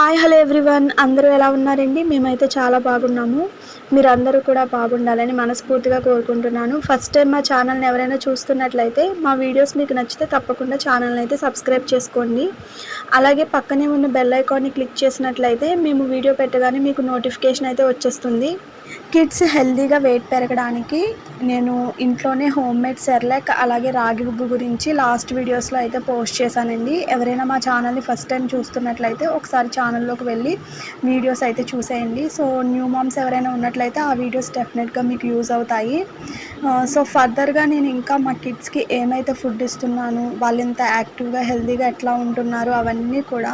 Hi hello everyone, అందరూ ఎలా ఉన్నారండి? మేమైతే చాలా బాగున్నాము. మీరందరూ కూడా బాగుండాలని మనస్ఫూర్తిగా కోరుకుంటున్నాను. ఫస్ట్ టైం మా ఛానల్ని ఎవరైనా చూస్తున్నట్లయితే మా వీడియోస్ మీకు నచ్చితే తప్పకుండా ఛానల్ని అయితే సబ్స్క్రైబ్ చేసుకోండి. అలాగే పక్కనే ఉన్న బెల్ ఐకాన్ని క్లిక్ చేసినట్లయితే మేము వీడియో పెట్టగానే మీకు నోటిఫికేషన్ అయితే వచ్చేస్తుంది. కిడ్స్ హెల్తీగా వెయిట్ పెరగడానికి నేను ఇంట్లోనే హోమ్మేడ్ సెర్లాక్ అలాగే రాగి ఉగ్గు గురించి లాస్ట్ వీడియోస్లో అయితే పోస్ట్ చేశానండి. ఎవరైనా మా ఛానల్ని ఫస్ట్ టైం చూస్తున్నట్లయితే ఒకసారి ఛానల్లోకి వెళ్ళి వీడియోస్ అయితే చూసేయండి. సో న్యూ మామ్స్ ఎవరైనా ఉన్నట్లయితే ఆ వీడియోస్ డెఫినెట్గా మీకు యూజ్ అవుతాయి. సో ఫర్దర్గా నేను ఇంకా మా కిడ్స్కి ఏమైతే ఫుడ్ ఇస్తున్నాను, వాళ్ళు ఇంత యాక్టివ్గా హెల్తీగా ఎట్లా ఉంటున్నారు అవన్నీ కూడా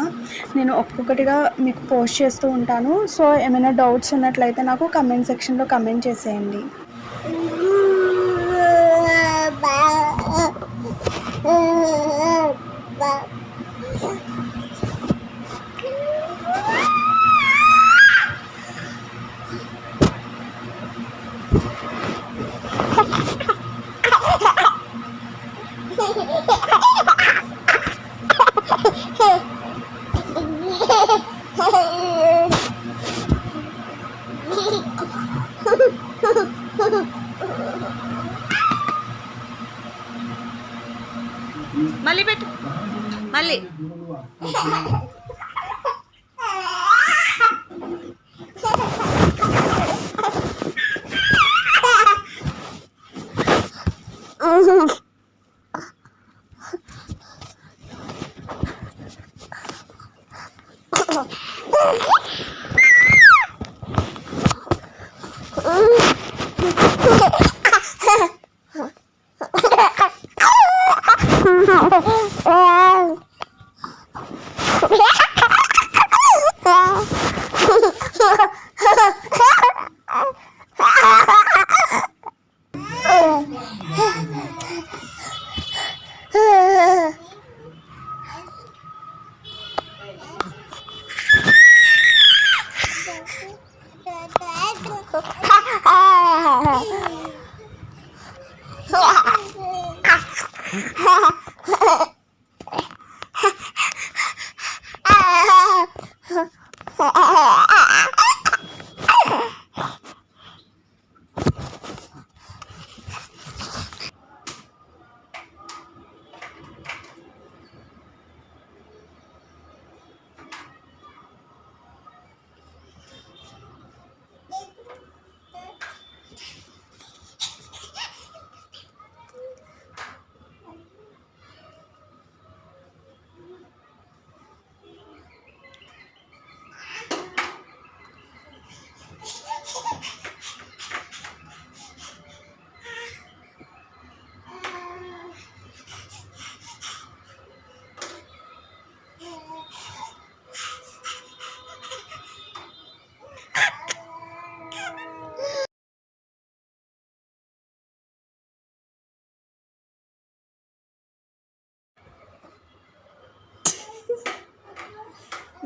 నేను ఒక్కొక్కటిగా మీకు పోస్ట్ చేస్తూ ఉంటాను. సో ఏమైనా డౌట్స్ ఉన్నట్లయితే నాకు కమెంట్ సెక్షన్లో కమెంట్ చేసేయండి. మళ్ళీ పెట్టు మళ్ళీ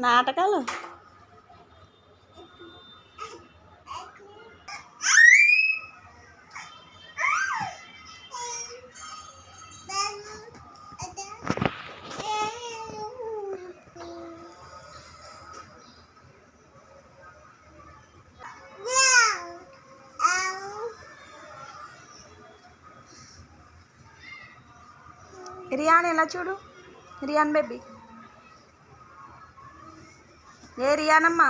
నాటకాలు రియాన్ ఎలా చూడు, రియాన్ బేబీ, ఏ రియానమ్మా